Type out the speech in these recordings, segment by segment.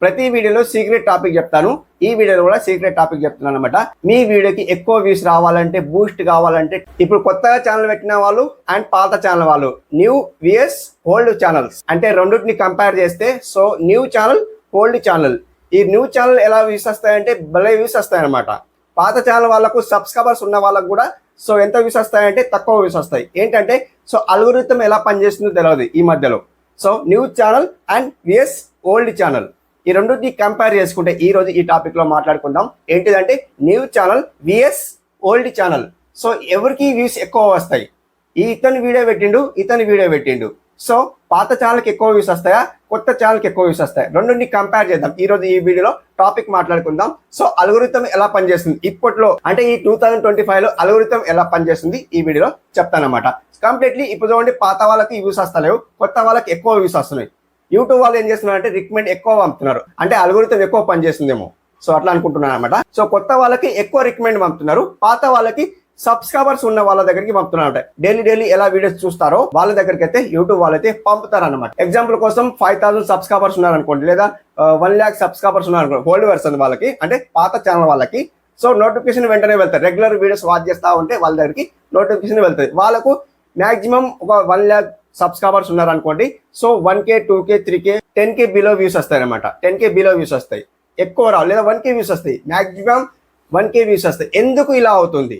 ప్రతి వీడియోలో secret topic చెప్తాను. ఈ వీడియోలో కూడా సీక్రెట్ టాపిక్ చెప్తున్నాను అనమాట. మీ వీడియోకి ఎక్కువ వ్యూస్ రావాలంటే, బూస్ట్ కావాలంటే, ఇప్పుడు కొత్తగా ఛానల్ పెట్టిన వాళ్ళు అండ్ పాత ఛానల్ వాళ్ళు, న్యూ విఎస్ ఓల్డ్ ఛానల్స్ అంటే రెండింటిని కంపేర్ చేస్తే, so new channel, old channel, ఈ న్యూ ఛానల్ ఎలా వ్యూస్ వస్తాయంటే భలే వ్యూస్ వస్తాయి అనమాట. పాత ఛానల్ వాళ్ళకు సబ్స్క్రైబర్స్ ఉన్న వాళ్ళకు కూడా సో ఎంత వ్యూస్ వస్తాయంటే తక్కువ వ్యూస్ వస్తాయి. ఏంటంటే సో అల్గోరిథం ఎలా పనిచేస్తుందో తెలియదు ఈ మధ్యలో. So new channel and VS old channel, ఈ రెండుని కంపేర్ చేసుకుంటే ఈ రోజు ఈ టాపిక్ లో మాట్లాడుకుందాం. ఏంటిదంటే new channel VS old channel. So ఎవరికి వ్యూస్ ఎక్కువ వస్తాయి? ఇతని వీడియో పెట్టిండు, సో పాత ఛానల్కి ఎక్కువ వ్యూస్ వస్తాయా, కొత్త ఛానల్కి ఎక్కువ వ్యూస్ వస్తాయి? రెండుని కంపేర్ చేద్దాం ఈ రోజు ఈ వీడియోలో టాపిక్ మాట్లాడుకుందాం. సో అల్గోరిథం ఎలా పనిచేస్తుంది ఇప్పట్లో, అంటే ఈ 2025 లో అల్గోరిథం ఎలా పనిచేస్తుంది ఈ వీడియోలో చెప్తానమాట కంప్లీట్లీ. ఇప్పుడు చూడండి, పాత వాళ్ళకి వ్యూస్ వస్తలేవు, కొత్త వాళ్ళకి ఎక్కువ వ్యూస్ వస్తున్నాయి. యూట్యూబ్ వాళ్ళు ఏం చేస్తున్నారు అంటే రికమెండ్ ఎక్కువ పంపుతున్నారు, అంటే అల్గోరిథం ఎక్కువ పనిచేస్తుందేమో, సో అట్లా అనుకుంటున్నాను అనమాట. సో కొత్త వాళ్ళకి ఎక్కువ రికమెండ్ పంపుతున్నారు, పాత వాళ్ళకి సబ్స్క్రైబర్స్ ఉన్న వాళ్ళ దగ్గరికి పంపుతున్నారు. డైలీ ఎలా వీడియోస్ చూస్తారో వాళ్ళ దగ్గరికి అయితే యూట్యూబ్ వాళ్ళైతే పంపుతారు అనమాట. ఎగ్జాంపుల్ కోసం 5000 సబ్స్క్రైబర్స్ ఉన్నారనుకోండి, లేదా 1 lakh సబ్స్క్రైబర్స్ ఉన్నారనుకోండి, హోల్డ్ వర్షన్ వాళ్ళకి, అంటే పాత ఛానల్ వాళ్ళకి. సో నోటిఫికేషన్ వెంటనే వెళ్తాయి. రెగ్యులర్ వీడియోస్ వాచ్ చేస్తా ఉంటే వాళ్ళ దగ్గరికి నోటిఫికేషన్ వెళ్తుంది. వాళ్ళకు మాక్సిమం ఒక 1 lakh సబ్స్క్రైబర్స్ ఉన్నారనుకోండి, so 1K 2K 3K 10K below views వస్తాయి అనమాట. 10K బిలో వ్యూస్ వస్తాయి, ఎక్కువ రావు, లేదా 1K వ్యూస్ వస్తాయి, మాక్సిమం 1K వ్యూస్ వస్తాయి. ఎందుకు ఇలా అవుతుంది?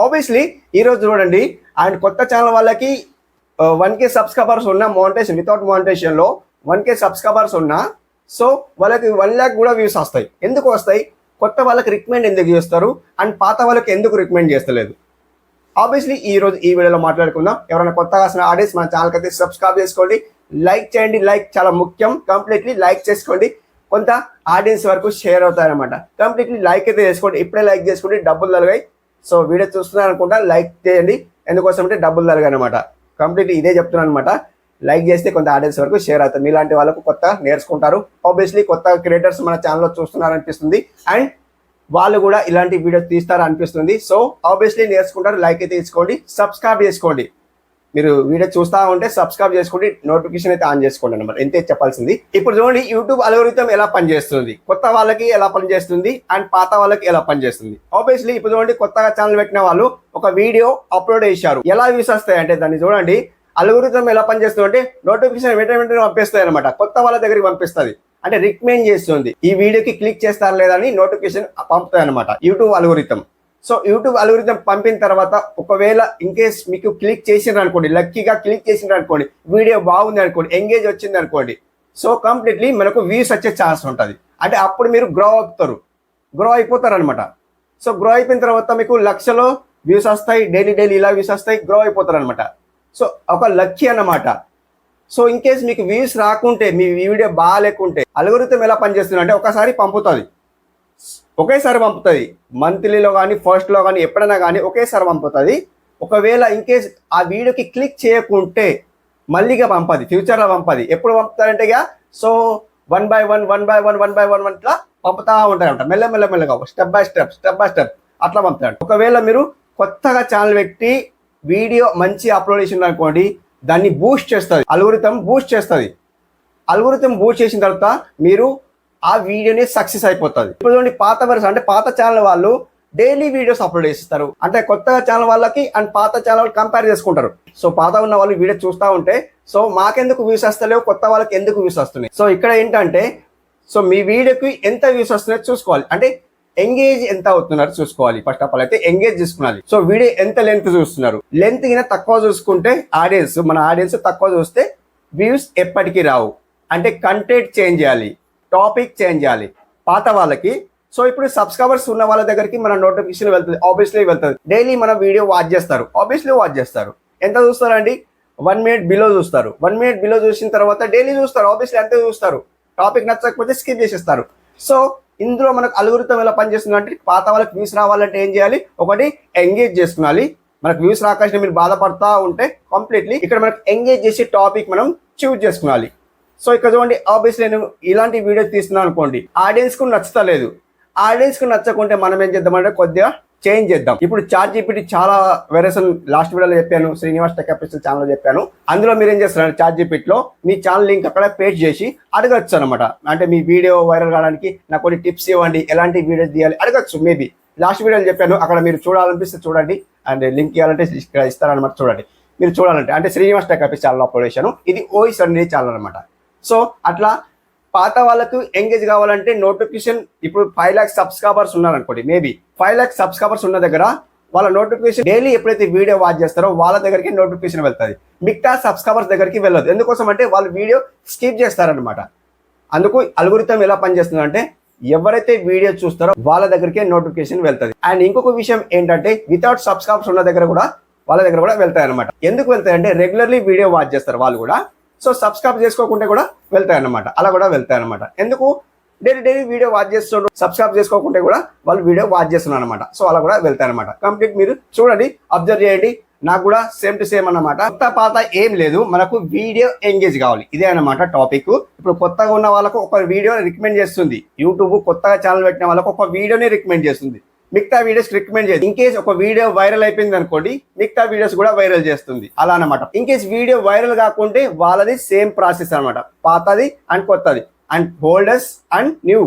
ఆబ్వియస్లీ ఈరోజు చూడండి, అండ్ కొత్త ఛానల్ వాళ్ళకి 1K సబ్స్క్రైబర్స్ ఉన్న మోనిటైజేషన్, వితౌట్ మోనిటైజేషన్లో 1K సబ్స్క్రైబర్స్ ఉన్నా, సో వాళ్ళకి 1 lakh కూడా వ్యూస్ వస్తాయి. ఎందుకు వస్తాయి? కొత్త వాళ్ళకి రికమెండ్ ఎందుకు చేస్తారు అండ్ పాత వాళ్ళకి ఎందుకు రికమెండ్ చేస్తలేదు? ఆబ్వియస్లీ ఈ రోజు ఈ వీడియోలో మాట్లాడుకుందాం. ఎవరైనా కొత్తగా వస్తున్న ఆడియన్స్ మన ఛానల్కి అయితే సబ్స్క్రైబ్ చేసుకోండి, లైక్ చేయండి. లైక్ చాలా ముఖ్యం, కంప్లీట్లీ లైక్ చేసుకోండి. కొంత ఆడియన్స్ వరకు షేర్ అవుతారనమాట. కంప్లీట్లీ లైక్ అయితే చేసుకోండి. ఇప్పుడే లైక్ చేసుకోండి, డబ్బులు తలగాయి. సో వీడియో చూస్తున్నారు అనుకుంటా, లైక్ చేయండి. ఎందుకోసం అంటే డబ్బులు తలగాయి అనమాట. కంప్లీట్లీ ఇదే చెప్తున్నాను అనమాట. లైక్ చేస్తే కొంత ఆడియన్స్ వరకు షేర్ అవుతుంది. మీలాంటి వాళ్ళకు కొత్త నేర్చుకుంటారు. ఆబ్వియస్లీ కొత్త క్రియేటర్స్ మన ఛానల్లో చూస్తున్నారు అనిపిస్తుంది, అండ్ వాళ్ళు కూడా ఇలాంటి వీడియోస్ తీస్తారు అనిపిస్తుంది. సో ఆబ్వియస్లీ నేర్చుకుంటారు. లైక్ అయితే తీసుకోండి, సబ్స్క్రైబ్ చేసుకోండి. మీరు వీడియో చూస్తూ ఉంటే సబ్స్క్రైబ్ చేసుకోండి, నోటిఫికేషన్ అయితే ఆన్ చేసుకోండి అనమాట. ఎంతే చెప్పాల్సింది. ఇప్పుడు చూడండి, యూట్యూబ్ అల్గోరిథం ఎలా పనిచేస్తుంది, కొత్త వాళ్ళకి ఎలా పనిచేస్తుంది అండ్ పాత వాళ్ళకి ఎలా పనిచేస్తుంది. ఆబ్వియస్లీ ఇప్పుడు చూడండి, కొత్తగా ఛానల్ పెట్టిన వాళ్ళు ఒక వీడియో అప్లోడ్ చేశారు, ఎలా వ్యూస్ వస్తాయి అంటే దాన్ని చూడండి. అల్గోరిథం ఎలా పనిచేస్తుంది అంటే నోటిఫికేషన్ వెంటనే పంపిస్తాయి అనమాట, కొత్త వాళ్ళ దగ్గరికి పంపిస్తుంది, అంటే రికమెండ్ చేస్తుంది. ఈ వీడియోకి క్లిక్ చేస్తారు లేదా అని నోటిఫికేషన్ పంపుతాయి అనమాట YouTube algorithm. So YouTube algorithm పంపిన తర్వాత ఒకవేళ ఇన్ కేస్ మీకు క్లిక్ చేసిండ్రు అనుకోండి, లక్కీగా క్లిక్ చేసిండ్రు అనుకోండి, వీడియో బాగుంది అనుకోండి, ఎంగేజ్ వచ్చింది అనుకోండి, సో కంప్లీట్లీ మనకు వ్యూస్ వచ్చే ఛాన్స్ ఉంటుంది. అంటే అప్పుడు మీరు గ్రో అయిపోతారు అనమాట. సో గ్రో అయిపోయిన తర్వాత మీకు లక్షలో వ్యూస్ వస్తాయి, డైలీ ఇలా వ్యూస్ వస్తాయి, గ్రో అయిపోతారు అనమాట. సో ఒక లక్కీ అన్నమాట. సో ఇన్ కేస్ మీకు వ్యూస్ రాకుంటే, మీ వీడియో బాగాలేకుంటే, అల్గోరిథం ఎలా పనిచేస్తుంది అంటే ఒకేసారి పంపుతుంది, మంత్లీలో కానీ ఫస్ట్లో కానీ ఎప్పుడైనా కానీ ఒకేసారి పంపుతుంది. ఒకవేళ ఇన్ కేస్ ఆ వీడియోకి క్లిక్ చేయకుంటే మళ్ళీగా పంపది, ఫ్యూచర్లో పంపది. ఎప్పుడు పంపుతారంటే ఇక సో 1 by 1 ఇట్లా పంపుతా ఉంటారంట, మెల్లమెల్లగా స్టెప్ బై స్టెప్ అట్లా పంపుతారు. ఒకవేళ మీరు కొత్తగా ఛానల్ పెట్టి వీడియో మంచి అప్లోడ్ చేసిన అనుకోండి, దాన్ని బూస్ట్ చేస్తుంది, అల్గోరిథం బూస్ట్ చేస్తుంది. అల్గోరిథం బూస్ట్ చేసిన తర్వాత మీరు ఆ వీడియోని సక్సెస్ అయిపోతుంది. ఇప్పుడు చూడండి, పాత వర్షన్ అంటే పాత ఛానల్ వాళ్ళు డైలీ వీడియోస్ అప్లోడ్ చేస్తారు, అంటే కొత్తగా ఛానల్ వాళ్ళకి అండ్ పాత ఛానల్ కంపేర్ చేసుకుంటారు. సో పాత ఉన్న వాళ్ళు వీడియో చూస్తూ ఉంటే, సో మాకెందుకు వ్యూస్ వస్తలేవు, కొత్త వాళ్ళకి ఎందుకు వ్యూస్ వస్తున్నాయి? సో ఇక్కడ ఏంటంటే, సో మీ వీడియోకి ఎంత వ్యూస్ వస్తున్నాయో చూసుకోవాలి, అంటే ఎంగేజ్ ఎంత అవుతున్నారు చూసుకోవాలి. ఫస్ట్ ఆఫ్ ఆల్ అయితే ఎంగేజ్ చేసుకోవాలి. సో వీడియో ఎంత లెంత్ చూస్తున్నారు, లెంత్ కింద తక్కువ చూసుకుంటే మన ఆడియన్స్ తక్కువ చూస్తే వ్యూస్ ఎప్పటికీ రావు. అంటే కంటెంట్ చేంజ్ చేయాలి, టాపిక్ చేంజ్ చేయాలి. పాత వాళ్ళకి సో ఇప్పుడు సబ్స్క్రైబర్స్ ఉన్న వాళ్ళ దగ్గరికి మన నోటిఫికేషన్ వెళ్తుంది, ఆబ్వియస్లీ వెళ్తుంది. డైలీ మన వీడియో వాచ్ చేస్తారు, ఆబ్వియస్లీ వాచ్ చేస్తారు. ఎంత చూస్తారండి? 1 minute బిలో చూస్తారు. 1 minute బిలో చూసిన తర్వాత డైలీ చూస్తారు, ఆబ్వియస్లీ అంతే చూస్తారు. టాపిక్ నచ్చకపోతే స్కిప్ చేసేస్తారు. సో ఇందులో మనకు అల్గోరిథం ఎలా పనిచేస్తుంది అంటే, పాత వాళ్ళకి వ్యూస్ రావాలంటే ఏం చేయాలి? ఒకటి ఎంగేజ్ చేసుకోవాలి. మనకు వ్యూస్ రాకాల్సిన మీరు బాధపడతా ఉంటే కంప్లీట్లీ ఇక్కడ మనకు ఎంగేజ్ చేసే టాపిక్ మనం చూజ్ చేసుకోవాలి. సో ఇక్కడ చూడండి, ఆబ్వియస్లీ నేను ఇలాంటి వీడియో తీస్తున్నాను అనుకోండి, ఆడియన్స్కు నచ్చలేదు. ఆడియన్స్కు నచ్చకుంటే మనం ఏం చేద్దామంటే కొద్దిగా చేంజ్ చేద్దాం. ఇప్పుడు చాట్ జీపీటీ చాలా వెర్షన్ లాస్ట్ వీడియోలో చెప్పాను, శ్రీనివాస్ టెక్ ఆఫీషియల్ ఛానల్లో చెప్పాను. అందులో మీరు ఏం చేస్తారు, చాట్ జీపీటీలో మీ ఛానల్ లింక్ అక్కడ పేస్ట్ చేసి అడగచ్చు అనమాట. అంటే మీ వీడియో వైరల్ కావడానికి నాకు కొన్ని టిప్స్ ఇవ్వండి, ఎలాంటి వీడియోస్ తీయాలి అడగచ్చు. మేబీ లాస్ట్ వీడియోలో చెప్పాను, అక్కడ మీరు చూడాలనిపిస్తే చూడండి, అండ్ లింక్ ఇవ్వాలంటే ఇక్కడ ఇస్తారనమాట. చూడండి, మీరు చూడాలంటే అంటే Srinivas tech office channel upload చేశాను. ఇది ఓయిస్ అనేది ఛానల్ అనమాట. సో అట్లా పాత వాళ్ళకు ఎంగేజ్ కావాలంటే నోటిఫికేషన్, ఇప్పుడు 5 lakhs సబ్స్క్రైబర్స్ ఉన్నారనుకోండి, మేబీ 5 lakhs సబ్స్క్రైబర్స్ ఉన్న దగ్గర వాళ్ళ నోటిఫికేషన్ డైలీ ఎప్పుడైతే వీడియో వాచ్ చేస్తారో వాళ్ళ దగ్గరికి నోటిఫికేషన్ వెళ్తుంది, మిగతా సబ్స్క్రైబర్స్ దగ్గరికి వెళ్ళదు. ఎందుకోసం అంటే వాళ్ళు వీడియో స్కిప్ చేస్తారనమాట. అందుకు అల్గోరిథం ఎలా పనిచేస్తుంది అంటే ఎవరైతే వీడియో చూస్తారో వాళ్ళ దగ్గరికే నోటిఫికేషన్ వెళ్తుంది. అండ్ ఇంకొక విషయం ఏంటంటే వితౌట్ సబ్స్క్రైబర్స్ ఉన్న దగ్గర కూడా వాళ్ళ దగ్గర కూడా వెళ్తాయి అనమాట. ఎందుకు వెళ్తాయి అంటే రెగ్యులర్లీ వీడియో వాచ్ చేస్తారు వాళ్ళు కూడా, సో సబ్స్క్రైబ్ చేసుకోకుంటే కూడా వెళ్తాయి అనమాట. అలా కూడా వెళ్తాయి అనమాట. ఎందుకు డైలీ వీడియో వాచ్ చేస్తున్నారు, సబ్స్క్రైబ్ చేసుకోకుంటే కూడా వాళ్ళు వీడియో వాచ్ చేస్తున్నారు అనమాట. సో అలా కూడా వెళ్తాయి అనమాట. కంప్లీట్ మీరు చూడండి, అబ్జర్వ్ చేయండి. నాకు కూడా సేమ్ టు సేమ్ అన్నమాట. కొత్త పాత ఏం లేదు, మనకు వీడియో ఎంగేజ్ కావాలి, ఇదే అన్నమాట టాపిక్. ఇప్పుడు కొత్తగా ఉన్న వాళ్ళకు ఒక వీడియో రికమెండ్ చేస్తుంది యూట్యూబ్, కొత్తగా ఛానల్ పెట్టిన వాళ్ళకు ఒక వీడియోని రికమెండ్ చేస్తుంది, మిగతా వీడియోస్ రికమెండ్ చేస్తుంది. ఇన్ కేస్ ఒక వీడియో వైరల్ అయిపోయింది అనుకోండి, మిగతా వీడియోస్ కూడా వైరల్ చేస్తుంది, అలా అనమాట. ఇన్ కేస్ వీడియో వైరల్ కాకుంటే వాళ్ళది సేమ్ ప్రాసెస్ అనమాట, పాతది అండ్ కొత్తది అండ్ ఓల్డెస్ అండ్ న్యూ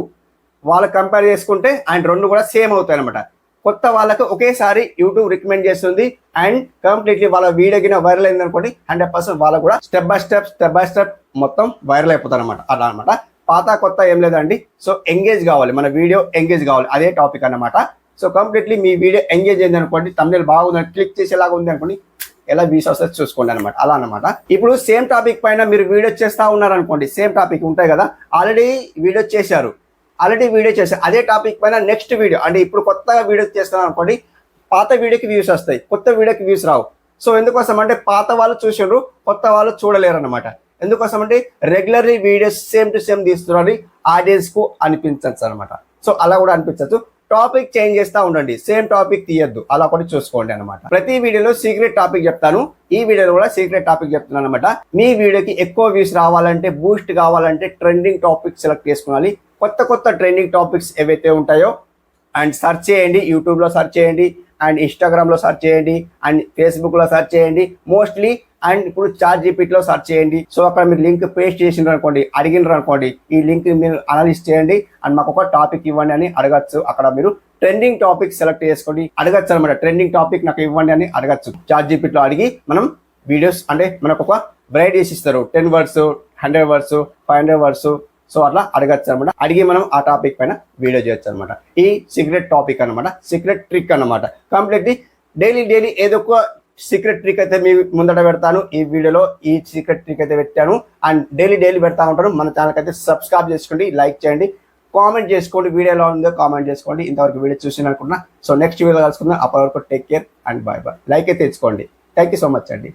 వాళ్ళకి కంపేర్ చేసుకుంటే అండ్ రెండు కూడా సేమ్ అవుతాయి అనమాట. కొత్త వాళ్ళకు ఒకేసారి యూట్యూబ్ రికమెండ్ చేస్తుంది అండ్ కంప్లీట్లీ వాళ్ళ వీడియో కింద వైరల్ అయింది అనుకోండి 100% వాళ్ళకు కూడా స్టెప్ బై స్టెప్ మొత్తం వైరల్ అయిపోతారు అనమాట. అలా అనమాట. పాత కొత్త ఏం లేదండి. సో ఎంగేజ్ కావాలి, మన వీడియో ఎంగేజ్ కావాలి, అదే టాపిక్ అన్నమాట. సో కంప్లీట్లీ మీ వీడియో ఎంగేజ్ అయింది అనుకోండి, థంబ్నెయిల్ బాగుందని క్లిక్ చేసేలాగా ఉంది అనుకోండి, ఎలా వ్యూస్ వస్తే చూసుకోండి అనమాట. అలా అనమాట. ఇప్పుడు సేమ్ టాపిక్ పైన మీరు వీడియో చేస్తా ఉన్నారనుకోండి, సేమ్ టాపిక్ ఉంటాయి కదా, ఆల్రెడీ వీడియో చేశారు, అదే టాపిక్ పైన నెక్స్ట్ వీడియో అంటే ఇప్పుడు కొత్తగా వీడియో చేస్తాను అనుకోండి, పాత వీడియోకి వ్యూస్ వస్తాయి, కొత్త వీడియోకి వ్యూస్ రావు. సో ఎందుకోసం అంటే పాత వాళ్ళు చూసిండ్రు, కొత్త వాళ్ళు చూడలేరు అనమాట. ఎందుకోసం అంటే regularly videos same to same తీస్తున్నారు, ఆడియన్స్ కు అనిపించచ్చు అనమాట. సో అలా కూడా అనిపించచ్చు. టాపిక్ చేంజ్ చేస్తూ ఉండండి, సేమ్ టాపిక్ తీయద్దు, అలా కూడా చూసుకోండి అనమాట. ప్రతి వీడియోలో సీక్రెట్ టాపిక్ చెప్తాను, ఈ వీడియోలో కూడా సీక్రెట్ టాపిక్ చెప్తున్నాను అనమాట. మీ వీడియోకి ఎక్కువ వ్యూస్ రావాలంటే, బూస్ట్ కావాలంటే ట్రెండింగ్ టాపిక్ సెలెక్ట్ చేసుకోవాలి. కొత్త ట్రెండింగ్ టాపిక్స్ ఏవైతే ఉంటాయో అండ్ సెర్చ్ చేయండి, యూట్యూబ్లో సెర్చ్ చేయండి అండ్ ఇన్స్టాగ్రామ్లో సెర్చ్ చేయండి అండ్ ఫేస్బుక్లో సెర్చ్ చేయండి మోస్ట్లీ. అండ్ ఇప్పుడు చాట్ జీపీటీలో సెర్చ్ చేయండి. సో అక్కడ మీరు లింక్ పేస్ట్ చేసినారు అనుకోండి, అడిగినారు అనుకోండి, ఈ లింక్ మీరు అనలైజ్ చేయండి అండ్ మాకు ఒక టాపిక్ ఇవ్వండి అని అడగచ్చు. అక్కడ మీరు ట్రెండింగ్ టాపిక్ సెలెక్ట్ చేసుకోండి, అడగచ్చు అనమాట. ట్రెండింగ్ టాపిక్ నాకు ఇవ్వండి అని అడగచ్చు. చాట్ జీపీటీలో అడిగి మనం వీడియోస్ అంటే మనకు ఒక వెరైటీస్ ఇస్తారు, 10 words, 100 words, 500 words. సో అట్లా అడగచ్చు అనమాట. అడిగి మనం ఆ టాపిక్ పైన వీడియో చేయొచ్చు అనమాట. ఈ సీక్రెట్ టాపిక్ అనమాట, సీక్రెట్ ట్రిక్ అనమాట. కంప్లీట్లీ డైలీ ఏదో ఒక సీక్రెట్ ట్రిక్ అయితే మీ ముందట పెడతాను. ఈ వీడియోలో ఈ సీక్రెట్ ట్రిక్ అయితే పెట్టాను అండ్ డైలీ పెడతా ఉంటాను. మన ఛానల్కి అయితే సబ్స్క్రైబ్ చేసుకోండి, లైక్ చేయండి, కామెంట్ చేసుకోండి, వీడియో ఎలా ఉందో కామెంట్ చేసుకోండి. ఇంతవరకు వీడియో చూసి అనుకున్నా. సో నెక్స్ట్ వీడియో కలుసుకుందాం. అప్పటి వరకు take care and bye. Like అయితే తెచ్చుకోండి. థ్యాంక్ యూ సో మచ్ అండి.